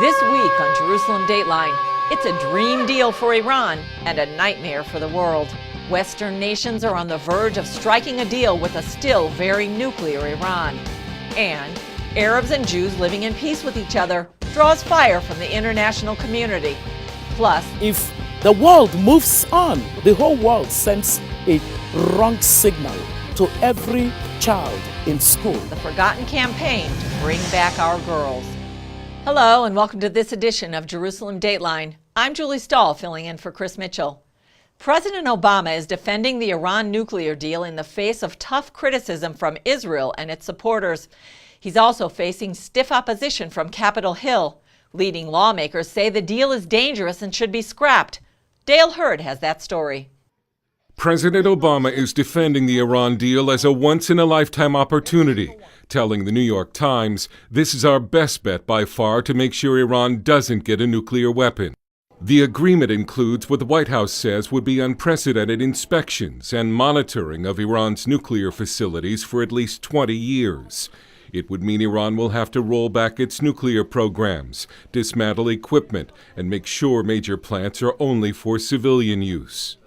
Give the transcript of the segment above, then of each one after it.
This week on Jerusalem Dateline, it's a dream deal for Iran and a nightmare for the world. Western nations are on the verge of striking a deal with a still very nuclear Iran. And Arabs and Jews living in peace with each other draws fire from the international community. Plus, if the world moves on, the whole world sends a wrong signal to every child in school. The forgotten campaign to bring back our girls. Hello and welcome to this edition of Jerusalem Dateline. I'm Julie Stahl, filling in for Chris Mitchell. President Obama is defending the Iran nuclear deal in the face of tough criticism from Israel and its supporters. He's also facing stiff opposition from Capitol Hill. Leading lawmakers say the deal is dangerous and should be scrapped. Dale Hurd has that story. President Obama is defending the Iran deal as a once-in-a-lifetime opportunity, telling the New York Times, "This is our best bet by far to make sure Iran doesn't get a nuclear weapon." The agreement includes what the White House says would be unprecedented inspections and monitoring of Iran's nuclear facilities for at least 20 years. It would mean Iran will have to roll back its nuclear programs, dismantle equipment, and make sure major plants are only for civilian use.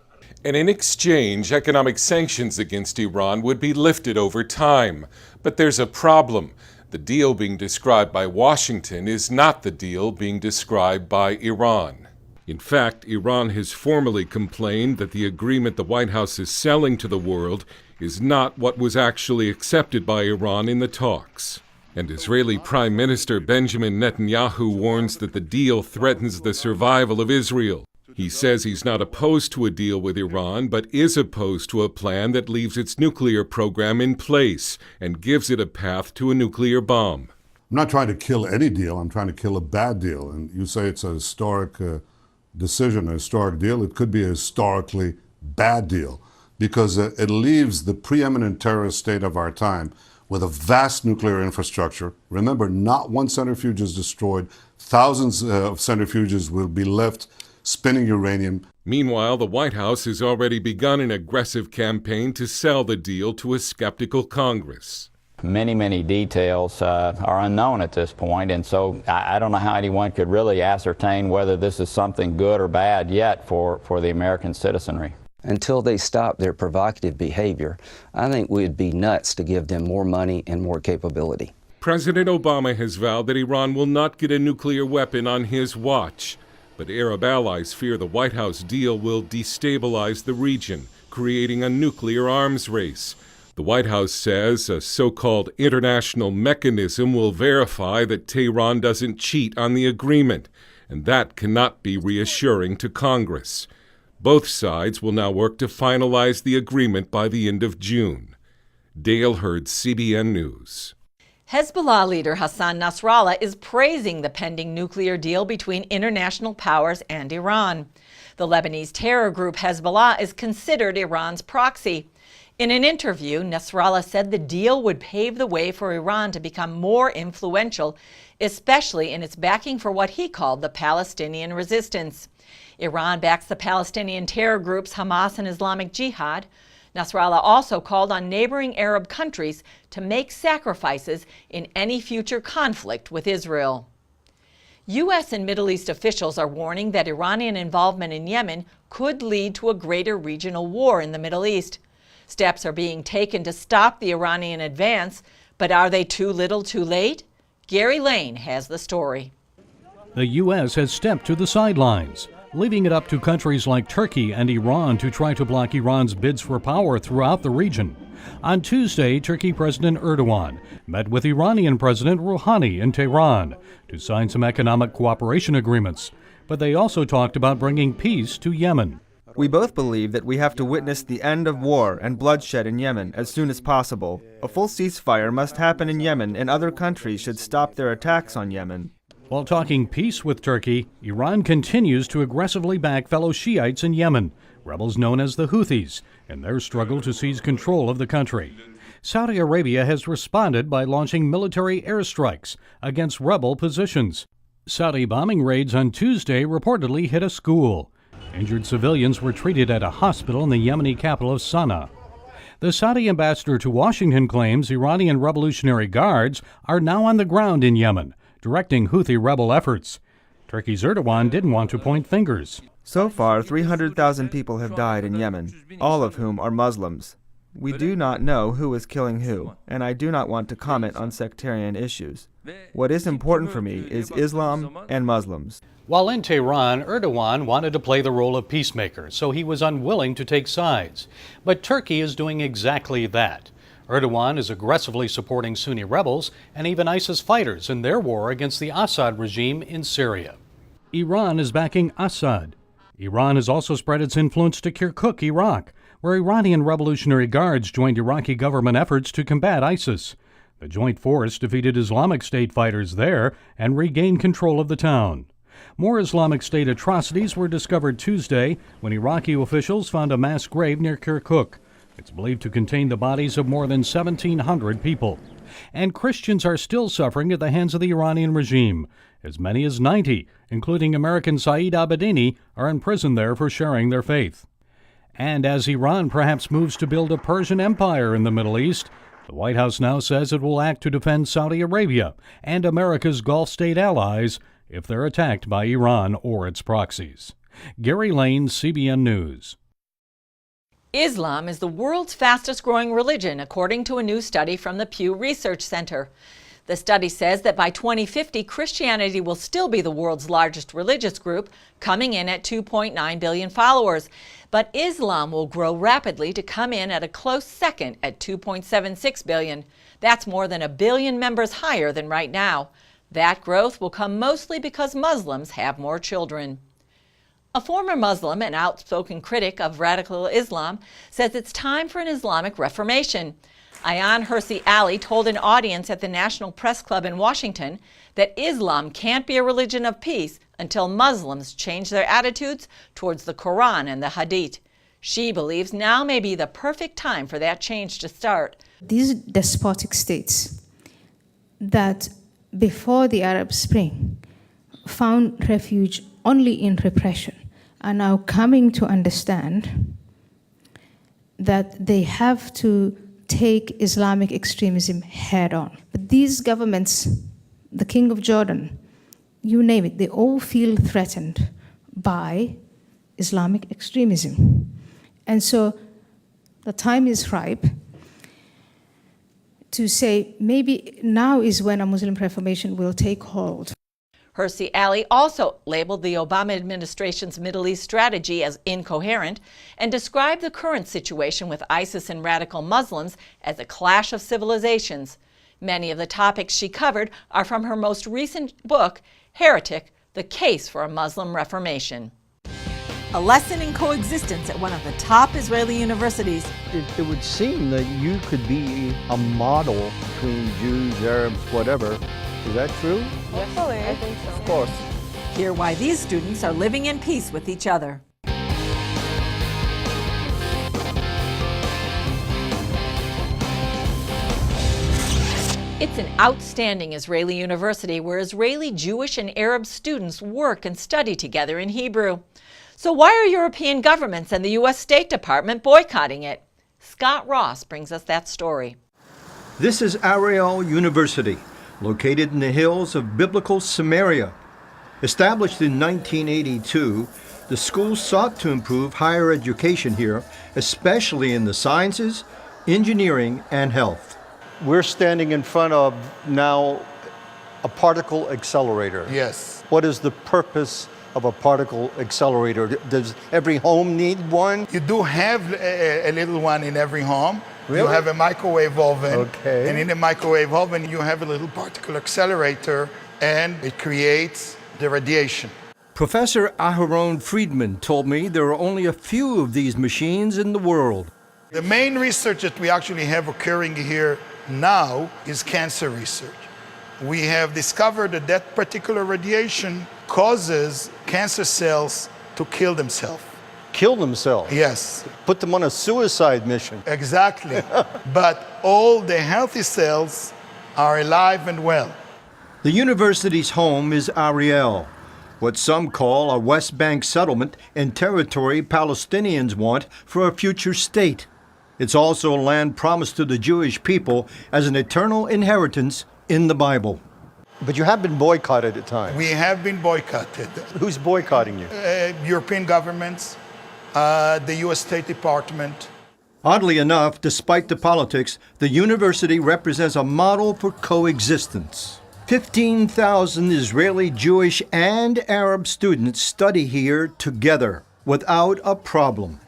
And in exchange, economic sanctions against Iran would be lifted over time. But there's a problem. The deal being described by Washington is not the deal being described by Iran. In fact, Iran has formally complained that the agreement the White House is selling to the world is not what was actually accepted by Iran in the talks. And Israeli Prime Minister Benjamin Netanyahu warns that the deal threatens the survival of Israel. He says he's not opposed to a deal with Iran, but is opposed to a plan that leaves its nuclear program in place and gives it a path to a nuclear bomb. I'm not trying to kill any deal. I'm trying to kill a bad deal. And you say it's a historic decision, a historic deal. It could be a historically bad deal because it leaves the preeminent terrorist state of our time with a vast nuclear infrastructure. Remember, not one centrifuge is destroyed. Thousands of centrifuges will be left spinning uranium. Meanwhile, the White House has already begun an aggressive campaign to sell the deal to a skeptical Congress. Many details are unknown at this point, and so I don't know how anyone could really ascertain whether this is something good or bad yet for the American citizenry. Until they stop their provocative behavior, I think we'd be nuts to give them more money and more capability. President Obama has vowed that Iran will not get a nuclear weapon on his watch. But Arab allies fear the White House deal will destabilize the region, creating a nuclear arms race. The White House says a so-called international mechanism will verify that Tehran doesn't cheat on the agreement, and that cannot be reassuring to Congress. Both sides will now work to finalize the agreement by the end of June. Dale Hurd, CBN News. Hezbollah leader Hassan Nasrallah is praising the pending nuclear deal between international powers and Iran. The Lebanese terror group Hezbollah is considered Iran's proxy. In an interview, Nasrallah said the deal would pave the way for Iran to become more influential, especially in its backing for what he called the Palestinian resistance. Iran backs the Palestinian terror groups Hamas and Islamic Jihad. Nasrallah also called on neighboring Arab countries to make sacrifices in any future conflict with Israel. U.S. and Middle East officials are warning that Iranian involvement in Yemen could lead to a greater regional war in the Middle East. Steps are being taken to stop the Iranian advance, but are they too little too late? Gary Lane has the story. The U.S. has stepped to the sidelines, leaving it up to countries like Turkey and Iran to try to block Iran's bids for power throughout the region. On Tuesday, Turkey President Erdogan met with Iranian President Rouhani in Tehran to sign some economic cooperation agreements, but they also talked about bringing peace to Yemen. We both believe that we have to witness the end of war and bloodshed in Yemen as soon as possible. A full ceasefire must happen in Yemen, and other countries should stop their attacks on Yemen. While talking peace with Turkey, Iran continues to aggressively back fellow Shiites in Yemen, rebels known as the Houthis, in their struggle to seize control of the country. Saudi Arabia has responded by launching military airstrikes against rebel positions. Saudi bombing raids on Tuesday reportedly hit a school. Injured civilians were treated at a hospital in the Yemeni capital of Sana'a. The Saudi ambassador to Washington claims Iranian Revolutionary Guards are now on the ground in Yemen directing Houthi rebel efforts. Turkey's Erdogan didn't want to point fingers. So far, 300,000 people have died in Yemen, all of whom are Muslims. We do not know who is killing who, and I do not want to comment on sectarian issues. What is important for me is Islam and Muslims. While in Tehran, Erdogan wanted to play the role of peacemaker, so he was unwilling to take sides. But Turkey is doing exactly that. Erdogan is aggressively supporting Sunni rebels and even ISIS fighters in their war against the Assad regime in Syria. Iran is backing Assad. Iran has also spread its influence to Kirkuk, Iraq, where Iranian Revolutionary Guards joined Iraqi government efforts to combat ISIS. The joint force defeated Islamic State fighters there and regained control of the town. More Islamic State atrocities were discovered Tuesday when Iraqi officials found a mass grave near Kirkuk. It's believed to contain the bodies of more than 1,700 people. And Christians are still suffering at the hands of the Iranian regime. As many as 90, including American Saeed Abedini, are in prison there for sharing their faith. And as Iran perhaps moves to build a Persian empire in the Middle East, the White House now says it will act to defend Saudi Arabia and America's Gulf state allies if they're attacked by Iran or its proxies. Gary Lane, CBN News. Islam is the world's fastest growing religion, according to a new study from the Pew Research Center. The study says that by 2050, Christianity will still be the world's largest religious group, coming in at 2.9 billion followers. But Islam will grow rapidly to come in at a close second at 2.76 billion. That's more than 1 billion members higher than right now. That growth will come mostly because Muslims have more children. A former Muslim and outspoken critic of radical Islam says it's time for an Islamic reformation. Ayaan Hirsi Ali told an audience at the National Press Club in Washington that Islam can't be a religion of peace until Muslims change their attitudes towards the Quran and the Hadith. She believes now may be the perfect time for that change to start. These despotic states that before the Arab Spring found refuge only in repression are now coming to understand that they have to take Islamic extremism head on. But these governments, the King of Jordan, you name it, they all feel threatened by Islamic extremism. And so the time is ripe to say maybe now is when a Muslim reformation will take hold. Hirsi Ali also labeled the Obama administration's Middle East strategy as incoherent and described the current situation with ISIS and radical Muslims as a clash of civilizations. Many of the topics she covered are from her most recent book, Heretic: The Case for a Muslim Reformation. A lesson in coexistence at one of the top Israeli universities. It would seem that you could be a model between Jews, Arabs, whatever. Is that true? Hopefully. I think so. Of course. Hear why these students are living in peace with each other. It's an outstanding Israeli university where Israeli Jewish and Arab students work and study together in Hebrew. So why are European governments and the U.S. State Department boycotting it? Scott Ross brings us that story. This is Ariel University, located in the hills of biblical Samaria. Established in 1982, the school sought to improve higher education here, especially in the sciences, engineering, and health. We're standing in front of now a particle accelerator. Yes. What is the purpose of a particle accelerator? Does every home need one? You do have a little one in every home. Really? You have a microwave oven, okay. And in the microwave oven you have a little particle accelerator, and it creates the radiation. Professor Aharon Friedman told me there are only a few of these machines in the world. The main research that we actually have occurring here now is cancer research. We have discovered that that particular radiation causes cancer cells to kill themselves. Kill themselves? Yes. Put them on a suicide mission. Exactly. But all the healthy cells are alive and well. The university's home is Ariel, what some call a West Bank settlement and territory Palestinians want for a future state. It's also land promised to the Jewish people as an eternal inheritance in the Bible. But you have been boycotted at times. We have been boycotted. Who's boycotting you? European governments, the U.S. State Department. Oddly enough, despite the politics, the university represents a model for coexistence. 15,000 Israeli, Jewish, and Arab students study here together without a problem.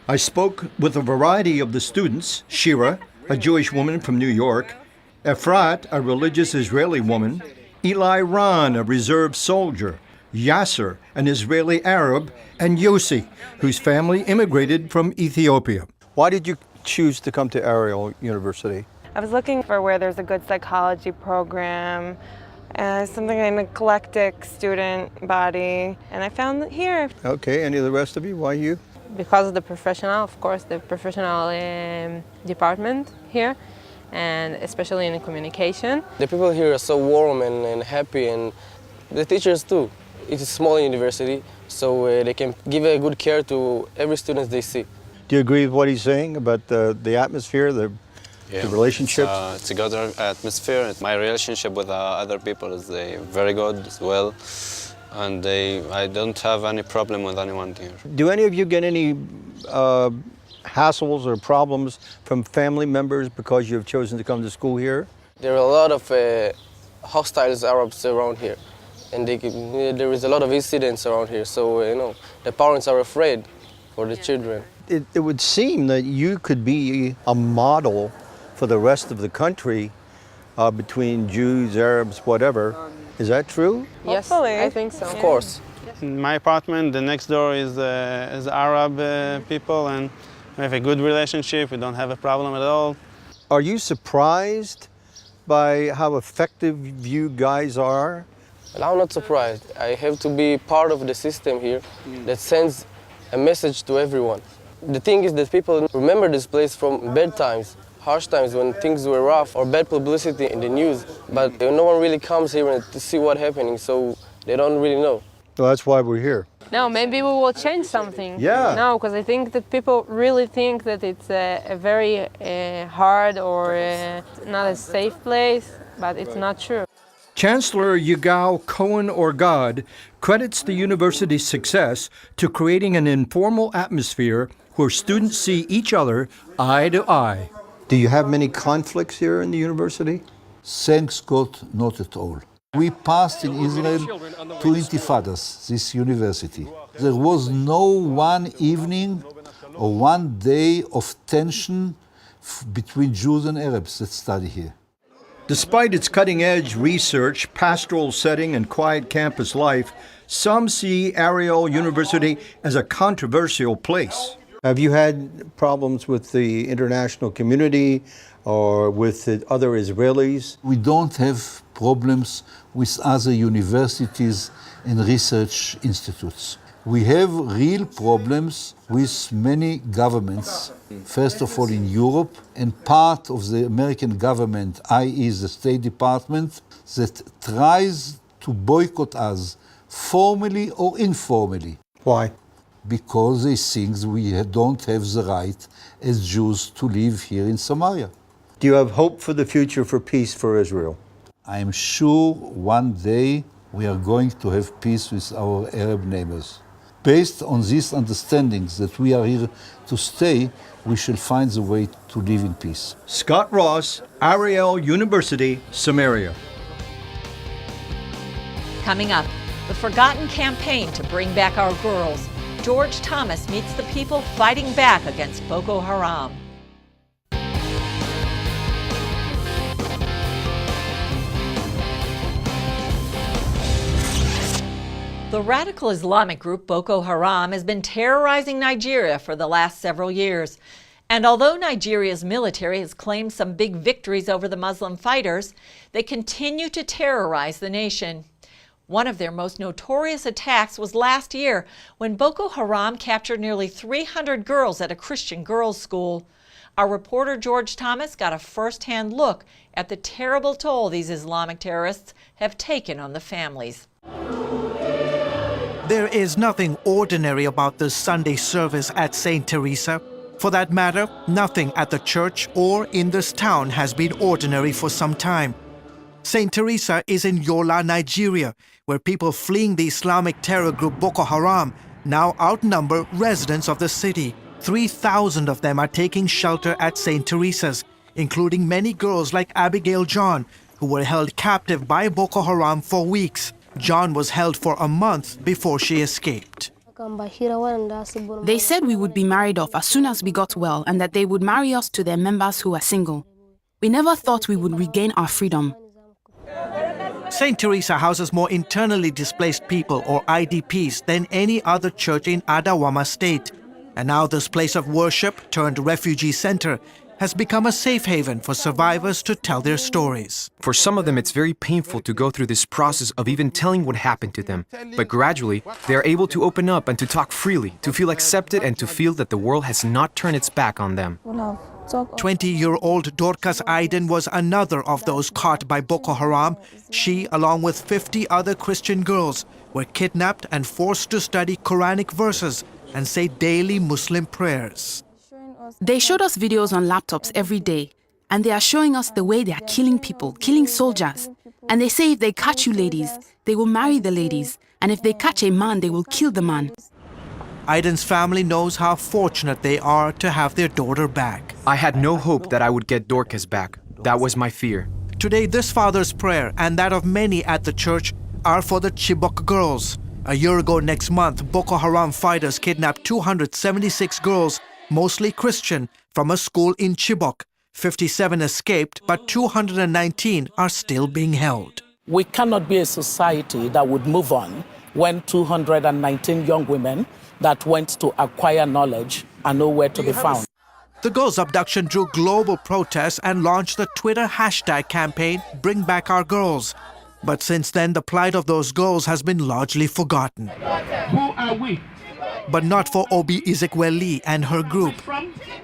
I spoke with a variety of the students: Shira, a Jewish woman from New York; Efrat, a religious Israeli woman; Eli Ran, a reserve soldier; Yasser, an Israeli Arab; and Yossi, whose family immigrated from Ethiopia. Why did you choose to come to Ariel University? I was looking for where there's a good psychology program, something an eclectic student body, and I found it here. Okay, any of the rest of you? Why you? Because of the professional, of course, the professional department here, and especially in communication. The people here are so warm and happy, and the teachers too. It's a small university, so they can give a good care to every student they see. Do you agree with what he's saying about the atmosphere, the relationships? It's a good atmosphere. My relationship with other people is very good as well. And I don't have any problem with anyone here. Do any of you get any hassles or problems from family members because you have chosen to come to school here? There are a lot of hostile Arabs around here, and there is a lot of incidents around here. So the parents are afraid for the children. It would seem that you could be a model for the rest of the country between Jews, Arabs, whatever. Is that true? Yes, I think so. Of course. In my apartment, the next door is Arab people, and we have a good relationship. We don't have a problem at all. Are you surprised by how effective you guys are? Well, I'm not surprised. I have to be part of the system here that sends a message to everyone. The thing is that people remember this place from bad times, harsh times when things were rough or bad publicity in the news, but no one really comes here to see what's happening, so they don't really know. Well, that's why we're here. No, maybe we will change something. Yeah. No, because I think that people really think that it's a very hard or not a safe place, but it's not true. Chancellor Yigal Cohen-Orgad credits the university's success to creating an informal atmosphere where students see each other eye to eye. Do you have many conflicts here in the university? Thanks God, not at all. We passed in Israel 2 intifadas, this university. There was no one evening or one day of tension between Jews and Arabs that study here. Despite its cutting-edge research, pastoral setting, and quiet campus life, some see Ariel University as a controversial place. Have you had problems with the international community or with the other Israelis? We don't have problems with other universities and research institutes. We have real problems with many governments, first of all in Europe, and part of the American government, i.e. the State Department, that tries to boycott us formally or informally. Why? Because they think we don't have the right as Jews to live here in Samaria. Do you have hope for the future for peace for Israel? I am sure one day we are going to have peace with our Arab neighbors. Based on these understandings that we are here to stay, we shall find the way to live in peace. Scott Ross, Ariel University, Samaria. Coming up, the forgotten campaign to bring back our girls. George Thomas meets the people fighting back against Boko Haram. The radical Islamic group Boko Haram has been terrorizing Nigeria for the last several years. And although Nigeria's military has claimed some big victories over the Muslim fighters, they continue to terrorize the nation. One of their most notorious attacks was last year when Boko Haram captured nearly 300 girls at a Christian girls' school. Our reporter George Thomas got a first-hand look at the terrible toll these Islamic terrorists have taken on the families. There is nothing ordinary about the Sunday service at St. Teresa. For that matter, nothing at the church or in this town has been ordinary for some time. St. Teresa is in Yola, Nigeria, where people fleeing the Islamic terror group Boko Haram now outnumber residents of the city. 3,000 of them are taking shelter at St. Teresa's, including many girls like Abigail John, who were held captive by Boko Haram for weeks. John was held for a month before she escaped. They said we would be married off as soon as we got well and that they would marry us to their members who are single. We never thought we would regain our freedom. St. Teresa houses more internally displaced people, or IDPs, than any other church in Adamawa State. And now this place of worship turned refugee center has become a safe haven for survivors to tell their stories. For some of them, it's very painful to go through this process of even telling what happened to them. But gradually, they are able to open up and to talk freely, to feel accepted and to feel that the world has not turned its back on them. 20-year-old Dorcas Aiden was another of those caught by Boko Haram. She, along with 50 other Christian girls, were kidnapped and forced to study Quranic verses and say daily Muslim prayers. They showed us videos on laptops every day, and they are showing us the way they are killing people, killing soldiers. And they say if they catch you ladies, they will marry the ladies, and if they catch a man, they will kill the man. Aiden's family knows how fortunate they are to have their daughter back. I had no hope that I would get Dorcas back. That was my fear. Today, this father's prayer and that of many at the church are for the Chibok girls. A year ago next month, Boko Haram fighters kidnapped 276 girls, mostly Christian, from a school in Chibok. 57 escaped, but 219 are still being held. We cannot be a society that would move on when 219 young women that went to acquire knowledge are nowhere to be found. The girls' abduction drew global protests and launched the Twitter hashtag campaign, Bring Back Our Girls. But since then, the plight of those girls has been largely forgotten. Who are we? But not for Obi Ezekweli and her group.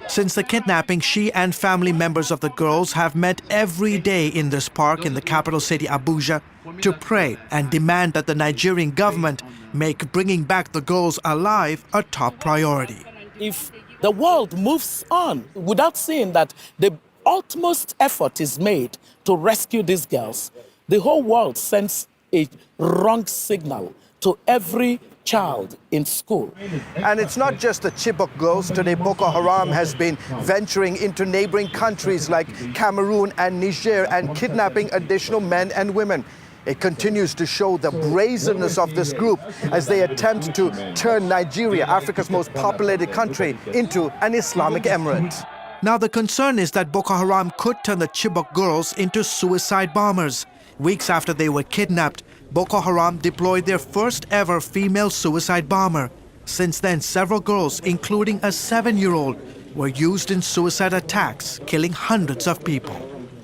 Since the kidnapping, she and family members of the girls have met every day in this park in the capital city Abuja to pray and demand that the Nigerian government make bringing back the girls alive a top priority. If the world moves on without seeing that the utmost effort is made to rescue these girls, the whole world sends a wrong signal to every child in school. And it's not just the Chibok girls. Today, Boko Haram has been venturing into neighboring countries like Cameroon and Niger and kidnapping additional men and women. It continues to show the brazenness of this group as they attempt to turn Nigeria, Africa's most populated country, into an Islamic emirate. Now the concern is that Boko Haram could turn the Chibok girls into suicide bombers. Weeks after they were kidnapped, Boko Haram deployed their first ever female suicide bomber. Since then, several girls, including a 7-year-old, were used in suicide attacks, killing hundreds of people.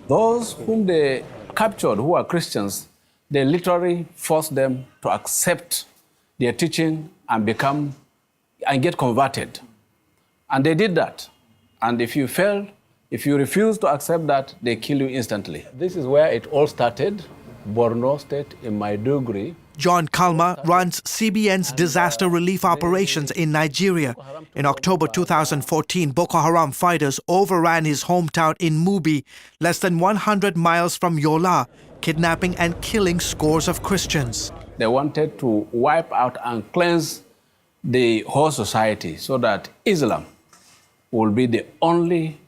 Those whom they captured who are Christians, they literally forced them to accept their teaching and get converted. And they did that. And if you refuse to accept that, they kill you instantly. This is where it all started, Borno State in Maiduguri. John Kalma runs CBN's disaster relief operations in Nigeria. In October 2014, Boko Haram fighters overran his hometown in Mubi, less than 100 miles from Yola, kidnapping and killing scores of Christians. They wanted to wipe out and cleanse the whole society so that Islam will be the only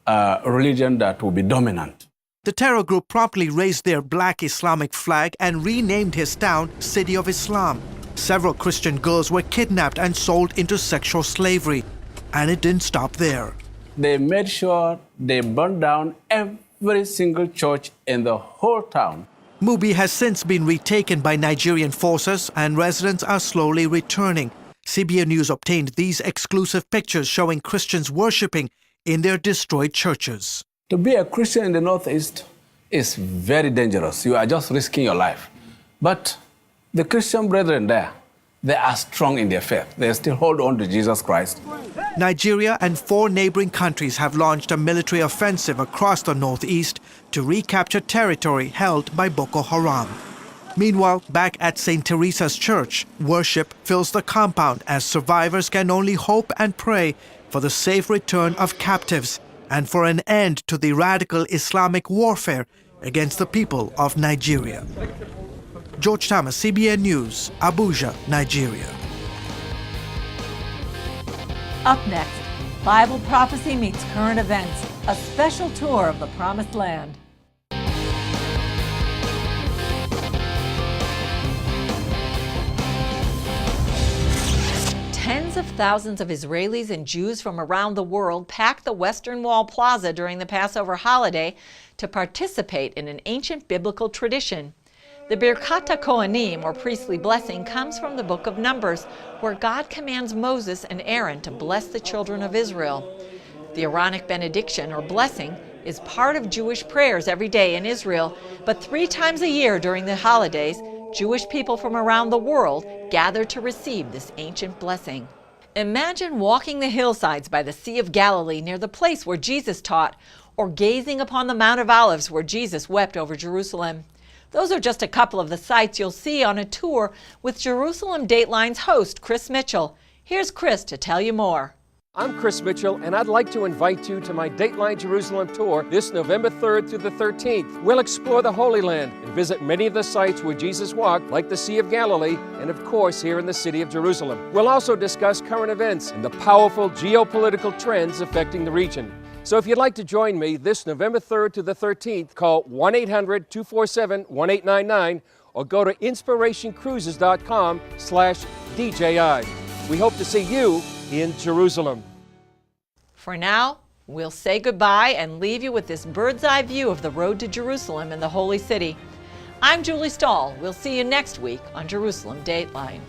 religion that will be dominant. The terror group promptly raised their black Islamic flag and renamed his town City of Islam. Several Christian girls were kidnapped and sold into sexual slavery. And it didn't stop there. They made sure they burned down every single church in the whole town. Mubi has since been retaken by Nigerian forces and residents are slowly returning. CBN News obtained these exclusive pictures showing Christians worshipping in their destroyed churches. To be a Christian in the Northeast is very dangerous. You are just risking your life. But the Christian brethren there, they are strong in their faith. They still hold on to Jesus Christ. Nigeria and 4 neighboring countries have launched a military offensive across the Northeast to recapture territory held by Boko Haram. Meanwhile, back at St. Teresa's Church, worship fills the compound as survivors can only hope and pray for the safe return of captives and for an end to the radical Islamic warfare against the people of Nigeria. George Thomas, CBN News, Abuja, Nigeria. Up next, Bible prophecy meets current events, a special tour of the Promised Land. Tens of thousands of Israelis and Jews from around the world packed the Western Wall Plaza during the Passover holiday to participate in an ancient biblical tradition. The Birkat HaKohanim, or priestly blessing, comes from the book of Numbers, where God commands Moses and Aaron to bless the children of Israel. The Aaronic benediction, or blessing, is part of Jewish prayers every day in Israel, but 3 times a year during the holidays, Jewish people from around the world gather to receive this ancient blessing. Imagine walking the hillsides by the Sea of Galilee near the place where Jesus taught, or gazing upon the Mount of Olives where Jesus wept over Jerusalem. Those are just a couple of the sights you'll see on a tour with Jerusalem Dateline's host, Chris Mitchell. Here's Chris to tell you more. I'm Chris Mitchell, and I'd like to invite you to my Dateline Jerusalem tour this November 3rd through the 13th. We'll explore the Holy Land and visit many of the sites where Jesus walked, like the Sea of Galilee, and of course here in the city of Jerusalem. We'll also discuss current events and the powerful geopolitical trends affecting the region. So if you'd like to join me this November 3rd to the 13th, call 1-800-247-1899 or go to inspirationcruises.com/DJI. We hope to see you in Jerusalem. For now, we'll say goodbye and leave you with this bird's eye view of the road to Jerusalem and the Holy City. I'm Julie Stahl. We'll see you next week on Jerusalem Dateline.